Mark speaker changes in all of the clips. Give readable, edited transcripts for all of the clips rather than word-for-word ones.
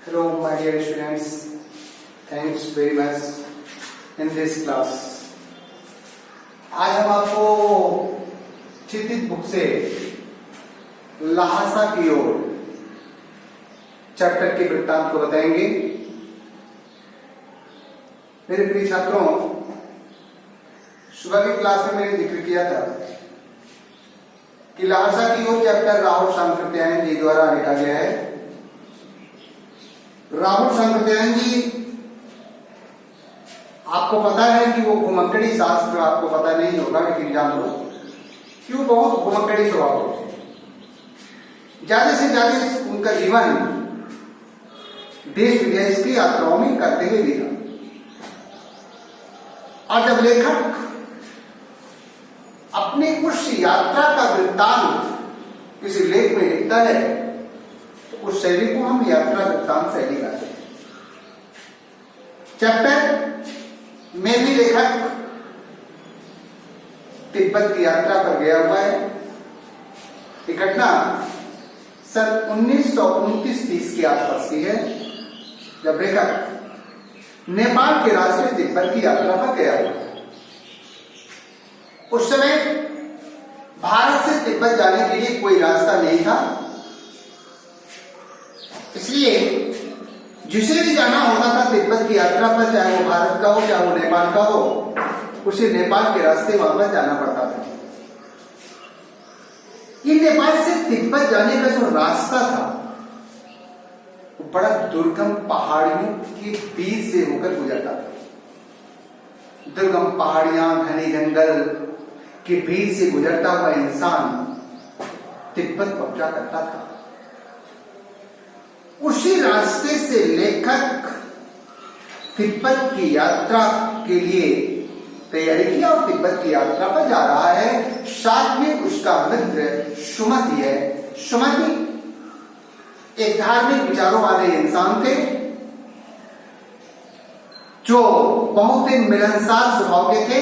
Speaker 1: Hello, my dear students. Thanks very much in this class. आज हम आपको चित्रित बुक से लहासा की ओर चैप्टर के वृत्तांत को बताएंगे। मेरे प्रिय छात्रों, सुबह की क्लास में मैंने जिक्र किया था कि लहासा की ओर चैप्टर राहुल सांकृत्यायन जी द्वारा लिखा गया है। राहुल सांकृत्यायन जी, आपको पता है कि वो घुमक्कड़ी शास्त्र आपको पता नहीं होगा, लेकिन जान लो कि वो बहुत घुमक्कड़ी स्वभाव थे। ज्यादा से ज्यादा उनका जीवन देश विदेश की यात्राओं में करते हुए बीता। और जब लेखक अपनी उस यात्रा का वृत्तांत किसी लेख में लिखता है तो उस शैली को हम यात्रा वृत्तांत शैली कहते हैं। चैप्टर में भी लेखक तिब्बत की यात्रा पर गया हुआ है। ये घटना सन 1929-30 के आसपास की है, जब लेखक नेपाल के रास्ते तिब्बत की यात्रा पर गया हुआ है। उस समय भारत से तिब्बत जाने के लिए कोई रास्ता नहीं था, इसलिए जिसे भी जाना होता था तिब्बत की यात्रा पर, चाहे वो भारत का हो चाहे वो नेपाल का हो, उसे नेपाल के रास्ते वहां पर जाना पड़ता था। ये नेपाल से तिब्बत जाने का जो रास्ता था वो बड़ा दुर्गम पहाड़ियों के बीच से होकर गुजरता था। दुर्गम पहाड़ियां, घने जंगल के बीच से गुजरता हुआ इंसान तिब्बत पहुंचा करता था। उसी रास्ते से लेखक तिब्बत की यात्रा के लिए तैयारी किया और तिब्बत की यात्रा पर जा रहा है। साथ में उसका मित्र सुमति है। सुमति एक धार्मिक विचारों वाले इंसान थे जो बहुत ही मिलनसार स्वभाव के थे।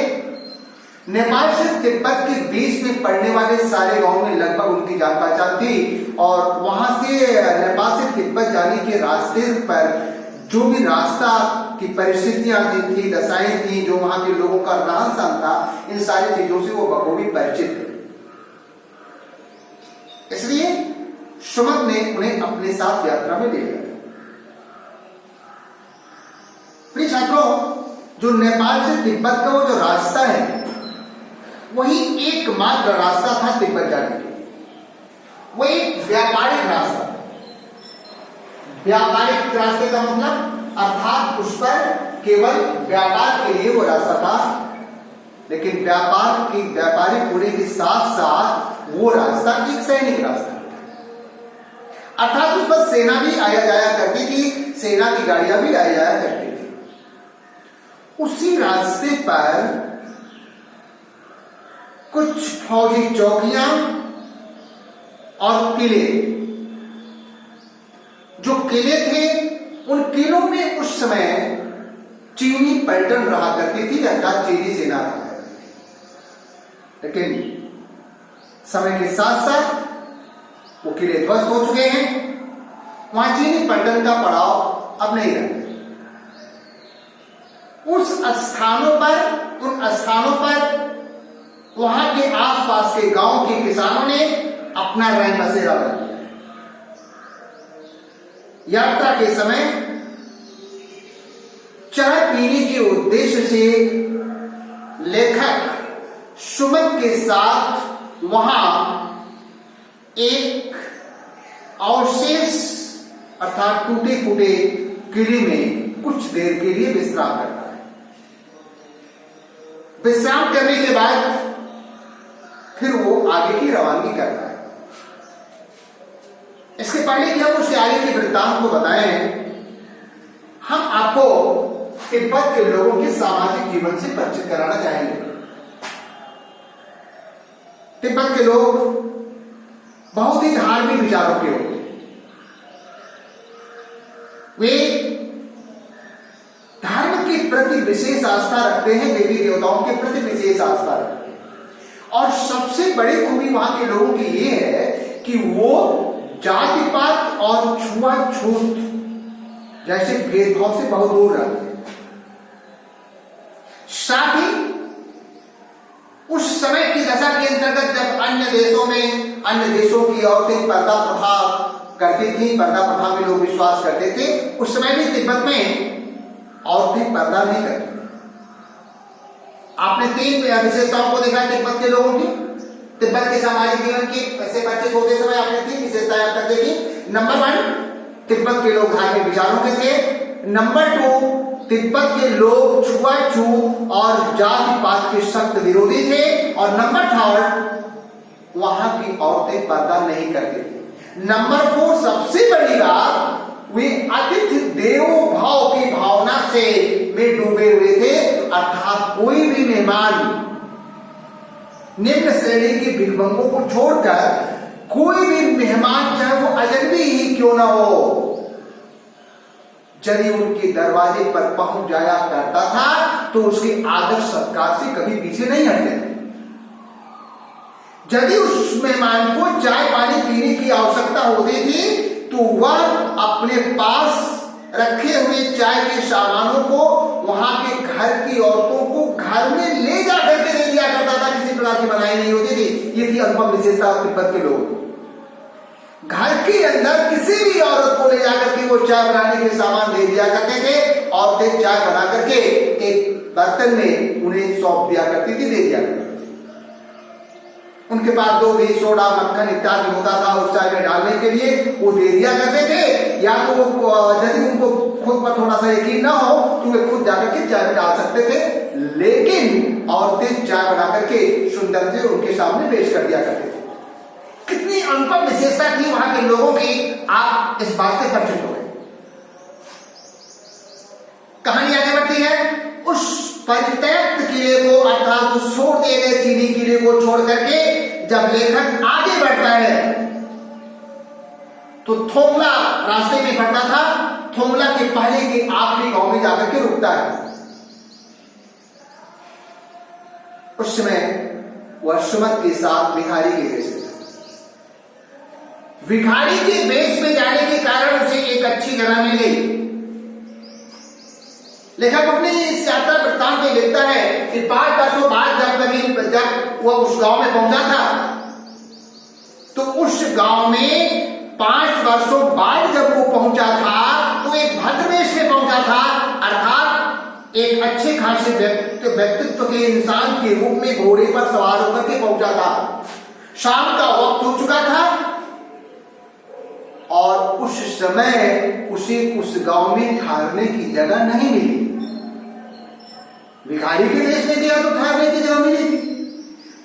Speaker 1: नेपाल से तिब्बत के बीच में पड़ने वाले सारे गांव में लगभग उनकी जान पहचान थी, और वहां से नेपाल से तिब्बत जाने के रास्ते पर जो भी रास्ता की परिस्थितियां थी, दशाएं थी, जो वहां के लोगों का रहन सहन था, इन सारी चीजों से वो बखूबी परिचित थे। इसलिए सुमत ने उन्हें अपने साथ यात्रा में ले लिया। प्रिय छात्रों, जो नेपाल से तिब्बत का वो जो रास्ता है वही एकमात्र रास्ता था तिब्बत जाने के लिए। वो एक व्यापारिक रास्ता। व्यापारिक रास्ते का मतलब अर्थात उस पर केवल व्यापार के लिए वो रास्ता था, लेकिन व्यापारिक होने के साथ साथ वो रास्ता एक सैनिक रास्ता था। अर्थात उस पर सेना भी आया जाया करती थी, सेना की गाड़ियां भी आया जाया करती थी। उसी रास्ते पर कुछ फौजी चौकियां और किले, जो किले थे उन किलों में उस समय चीनी पलटन रहा करती थी, अर्थात चीनी सेना रहा करती थी। लेकिन समय के साथ साथ वो किले ध्वस्त हो चुके हैं, वहां चीनी पलटन का पड़ाव अब नहीं रहा। उन स्थानों पर वहां के आसपास के गांव के किसानों ने अपना रंग बसेरा बना लिया। यात्रा के समय चाय पीने के उद्देश्य से लेखक सुमत के साथ वहां एक अवशेष अर्थात टूटे फूटे किले में कुछ देर के लिए विश्राम करता है। विश्राम करने के बाद फिर वो आगे की रवानगी करता है। इसके पहले कि हम उसके आगे के वृत्तांत को बताएं, हम आपको तिब्बत के लोगों के सामाजिक जीवन से परिचित कराना चाहेंगे। तिब्बत के लोग बहुत ही धार्मिक विचारों के होते हैं। वे धर्म के प्रति विशेष आस्था रखते हैं, देवी देवताओं के प्रति विशेष आस्था रखते हैं। और सबसे बड़ी खूबी वहां के लोगों की ये है कि वो जाति पात और छुआछूत जैसे भेदभाव से बहुत दूर रहते हैं। साथ ही उस समय की दशा के अंतर्गत जब अन्य देशों की औरतें पर्दा प्रथा करती थी, पर्दा प्रथा में लोग विश्वास करते थे, उस समय भी तिब्बत में औरतें पर्दा नहीं करती। आपने 3 विशेषताओं को देखा तिब्बत के लोगों की, तिब्बत के सामाजिक जीवन की ऐसे परिचित होते समय आपने 3 विशेषताएं अब तक देखी। नंबर 1, तिब्बत के लोग धार्मिक विचारों के थे। नंबर 2, तिब्बत के लोग छुआछूत और जाति पात के सख्त विरोधी थे। और नंबर 3, वहां की औरतें पर्दा नहीं करती थी। नंबर 4, सबसे बड़ी बात, वे अतिथि देवो भाव की भावना से में डूबे हुए थे। अर्थात कोई भी मेहमान निम्न श्रेणी के भिक्षुकों को छोड़कर कोई भी मेहमान, चाहे वो अजनबी ही क्यों ना हो, यदि उनके दरवाजे पर पहुंच जाया करता था तो उसके आदर सत्कार से कभी पीछे नहीं हटते थे। यदि उस मेहमान को चाय पानी पीने की आवश्यकता होती थी तो वह अपने पास रखे हुए चाय के सामानों को वहां के घर की औरतों को घर में ले जाकर के दे दिया करता था। किसी प्रकार की मनाही नहीं होती थी। ये थी अनुपम विशेषता तिब्बत के लोग। घर के अंदर किसी भी औरत को ले जाकर के वो चाय बनाने के सामान दे दिया करते थे। औरतें चाय बना करके एक बर्तन में उन्हें सौंप दिया करती थी, दे दिया करती थी। उनके पास जो भी सोडा मक्खन इत्यादि होता था उस चाय में डालने के लिए वो दे दिया करते थे। या तो यदि उनको खुद पर थोड़ा सा यकीन ना हो तो वे खुद जाकर के चाय में डाल सकते थे, लेकिन औरतें चाय बना करके सुंदर से उनके सामने पेश कर दिया करते थे। कितनी अनुपम विशेषता थी वहां के लोगों की, आप इस बात से परिचित हो गए। कहानी आगे बढ़ती है। उस परित्यक्त किले को अर्थात उस छोड़ दिए गए चीनी किले को छोड़ करके जब लेखक आगे बढ़ता है तो थोंगला रास्ते में पड़ता था। थोंगला के पहले के आखिरी गांव में जाकर के रुकता है। उस समय वह सुमत के साथ भिखारी के वेश में, भिखारी के वेश में जाने के कारण उसे एक अच्छी जगह मिल गई। लेखक अपने इस यात्रा वृत्तांत में लिखता है कि 5 वर्षों बाद जब वह उस गांव में पहुंचा था तो उस गांव में 5 वर्षों बाद जब वो पहुंचा था तो एक भद्रवेश में पहुंचा था। अर्थात एक अच्छे खासे व्यक्तित्व के इंसान के रूप में घोड़े पर सवार होकर के पहुंचा था। शाम का वक्त हो चुका था और उस समय उसे उस गांव में ठहरने की जगह नहीं मिली। भिखारी के देश में गया तो ठहरने की जगह मिली थी,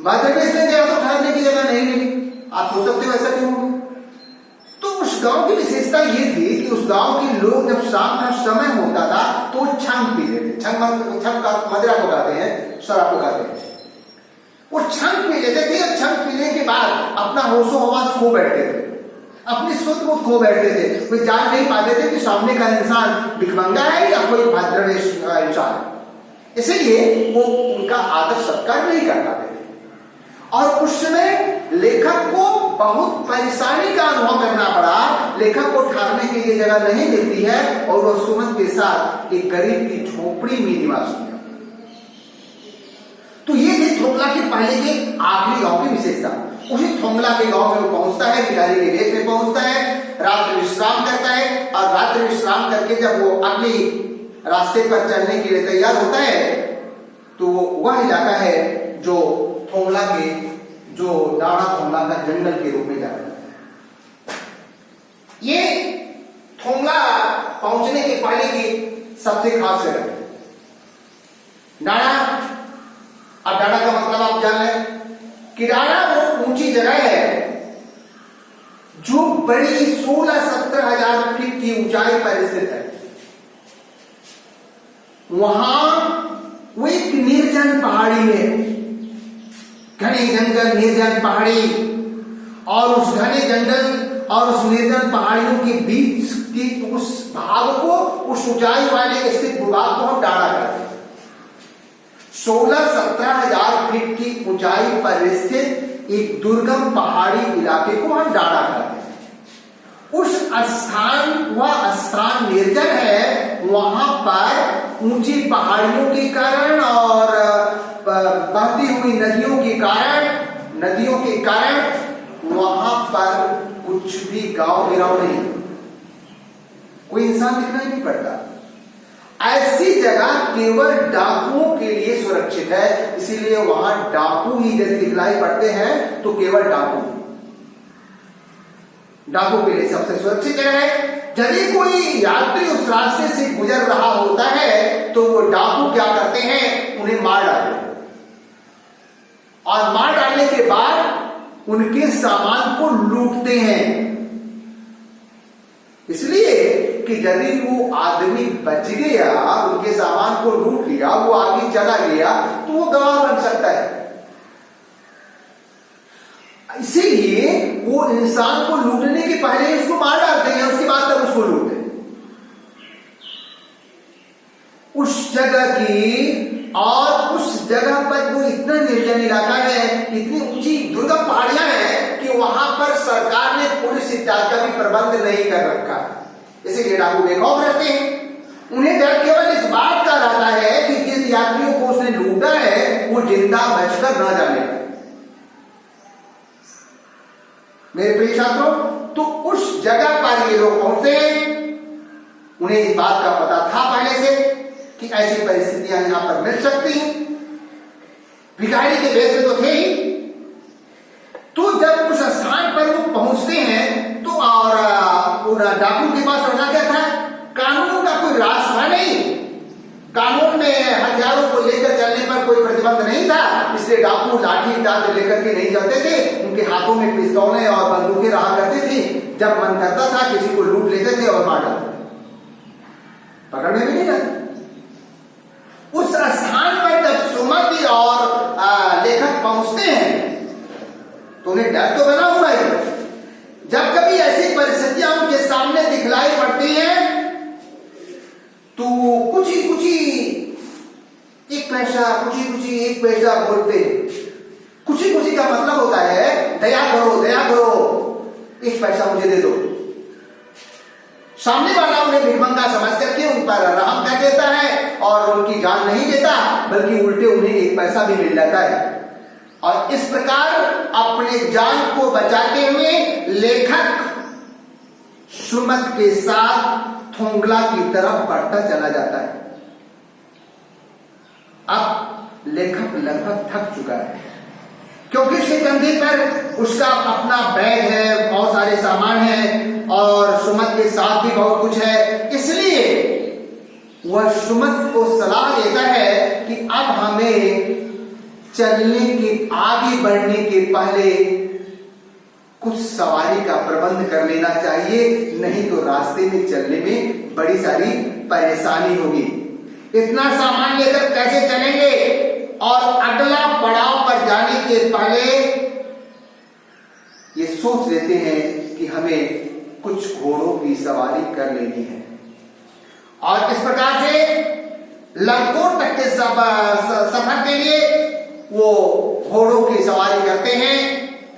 Speaker 1: भद्रवेश में गया तो ठहरने की जगह नहीं मिली। आप सोच सकते हो ऐसा क्यों होगा? तो उस गांव की विशेषता ये थी कि उस गांव के लोग जब शाम का समय होता था तो छंग पीते थे। छंग का मदिरा को कहते हैं, शराब को कहते हैं। वो छंग पी लेते थे और छंग पीने के बाद अपना होशो हवास खो बैठते थे, अपनी सुध बुध खो बैठते थे। वे जान नहीं पाते थे कि सामने का इंसान भिखमंगा है या कोई भद्रवेश इंसान है, इसलिए वो उनका आदर सत्कार नहीं कर पाते थे। और उस समय लेखक को बहुत परेशानी का अनुभव करना पड़ा। लेखक को ठहरने के लिए जगह नहीं मिलती है और वह सुमन के साथ एक गरीब की झोपड़ी में निवास किया। तो ये थी थोंगला के पहले के आखिरी गांव की विशेषता। उसी थोंगला के गांव में वो पहुंचता है, भिखारी के वेश में पहुंचता है, रात्रि विश्राम करता है और रात्रि विश्राम करके जब वो अगली रास्ते पर चलने के लिए तैयार होता है तो वह इलाका है जो थोंगला के जो डाड़ा थोंगला का जंगल के रूप में जाना जाता है। ये थोंगला पहुंचने के पहले की सबसे खास जगह है डाड़ा। अब डाड़ा का मतलब आप जान लें कि डाड़ा वो ऊंची जगह है जो बड़ी 16-17 हजार फीट की ऊंचाई पर स्थित है। वहां वो एक निर्जन पहाड़ी है, घने जंगल, निर्जन पहाड़ी, और उस घने जंगल और उस निर्जन पहाड़ियों के बीच की उस भाग को, उस ऊंचाई वाले स्थित भूभाग को हम डाड़ा कहते हैं। 16-17 हजार फीट की ऊंचाई पर स्थित एक दुर्गम पहाड़ी इलाके को हम डाड़ा कहते हैं। उस स्थान, वह स्थान निर्जन है, वहां पर ऊंची पहाड़ियों के कारण और बहती हुई नदियों के कारण वहां पर कुछ भी गांव गिराव नहीं, कोई इंसान दिखना नहीं पड़ता। ऐसी जगह केवल डाकुओं के लिए सुरक्षित है, इसीलिए वहां डाकू ही यदि दिखलाई पड़ते हैं तो केवल डाकू के लिए सबसे सुरक्षित जगह है। यदि कोई यात्री उस रास्ते से गुजर रहा होता है तो वो डाकू क्या करते हैं, उन्हें मार डालते हैं और मार डालने के बाद उनके सामान को लूटते हैं। इसलिए कि यदि वो आदमी बच गया, उनके सामान को लूट लिया, वो आगे चला गया तो वो गवाह बन सकता है। इसीलिए वो इंसान को लूटने के पहले उसको मार डालते हैं, उसके बाद तब उसको लूटते हैं। उस जगह की और उस जगह पर वो इतना निर्जन इलाका है, इतनी ऊंची दुर्गम पहाड़ियां हैं कि वहां पर सरकार ने पुलिस इत्यादि का भी प्रबंध नहीं कर रखा, इसीलिए डाकू बेखौफ रहते हैं। उन्हें डर केवल इस बात का रहता है कि जिन यात्रियों को उसने लूटा है वो जिंदा बचकर न जाने पाए। मेरे प्रिय छात्रों, तो उस जगह पर ये लोग पहुंचे, उन्हें इस बात का पता था पहले से कि ऐसी परिस्थितियां यहां पर मिल सकती हैं, भिखारी के वेश में तो थे ही। तो जब उस स्थान पर वो पहुंचते हैं तो और डाकू के पास होना क्या था, कानून का कोई राज था नहीं, कानून में हथियारों को लेकर चलने पर कोई प्रतिबंध नहीं था, इसलिए डाकू लाठी डाल लेकर के नहीं चलते थे। उनके हाथों में पिस्तौलें और बंदूकें रहा करती थी, जब मन करता था किसी को लूट लेते थे और मार डालते, पकड़ने में नहीं जाते। उस स्थान पर जब सुमति और लेखक पहुंचते हैं तो उन्हें डर तो बना हुआ है। जब कभी ऐसी परिस्थितियां उनके सामने दिखलाई पड़ती हैं तो कुछ ही एक पैसा बोलते। कुछ ही का मतलब होता है दया करो, एक पैसा मुझे दे दो। सामने वाला उन्हें भिखमंगा समझ करके उन पर रहम कर देता है और उनकी जान नहीं देता, बल्कि उल्टे उन्हें एक पैसा भी मिल जाता है। और इस प्रकार अपने जान को बचाते हुए लेखक सुमत के साथ थोंगला की तरफ बढ़ता चला जाता है। अब लेखक लगभग थक चुका है, क्योंकि उसके कंधे पर उसका अपना बैग है, बहुत सारे सामान हैं और सुमत के साथ भी बहुत कुछ है। इसलिए वह सुमत को सलाह देता है कि अब हमें चलने के, आगे बढ़ने के पहले कुछ सवारी का प्रबंध कर लेना चाहिए, नहीं तो रास्ते में चलने में बड़ी सारी परेशानी होगी। इतना सामान लेकर कैसे चलेंगे? और अगला पड़ाव पर जाने के पहले ये सोच लेते हैं कि हमें कुछ घोड़ों की सवारी कर लेनी है। और इस प्रकार से लंगोट तक के सफर के लिए वो घोड़ों की सवारी करते हैं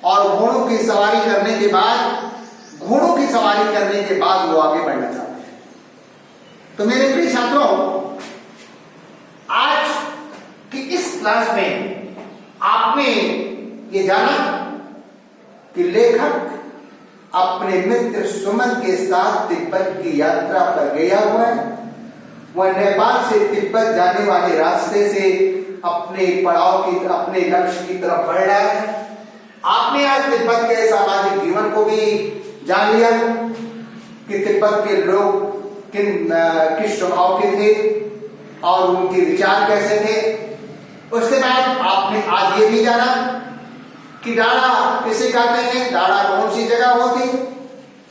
Speaker 1: और घोड़ों की सवारी करने के बाद वो आगे बढ़ना चाहते हैं। तो मेरे प्रिय छात्रों, आज की इस क्लास में आपने ये जाना कि लेखक अपने मित्र सुमन के साथ तिब्बत की यात्रा पर गया हुआ है। वह नेपाल से तिब्बत जाने वाले रास्ते से अपने लक्ष्य की तरफ बढ़ रहा है। आपने आज तिब्बत के सामाजिक जीवन को भी जान लिया कि तिब्बत के लोग किस स्वभाव के थे और उनके विचार कैसे थे। उसके बाद आपने आज ये भी जाना कि डाड़ा किसे कहते हैं, डाड़ा कौन सी जगह होती।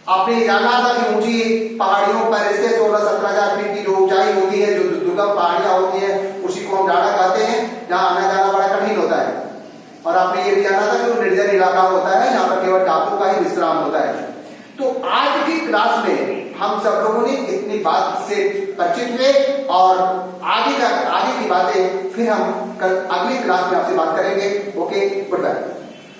Speaker 1: आपने जाना था कि ऊंची पहाड़ियों पर इसके 16-17 फीट की जो ऊंचाई होती है, जो दुर्गम पहाड़ियां होती है, उसी को हम डाड़ा कहते हैं, जहां आना जाना बड़ा कठिन होता है। और आपने ये भी जाना था कि वो निर्जन इलाका होता है, यहाँ पर केवल डाकू का ही विश्राम होता है। तो आज की क्लास में हम सब लोगों ने इतनी बात से परिचित हुए और आगे की बातें फिर हम कल अगली क्लास में आपसे बात करेंगे। Okay, good bye.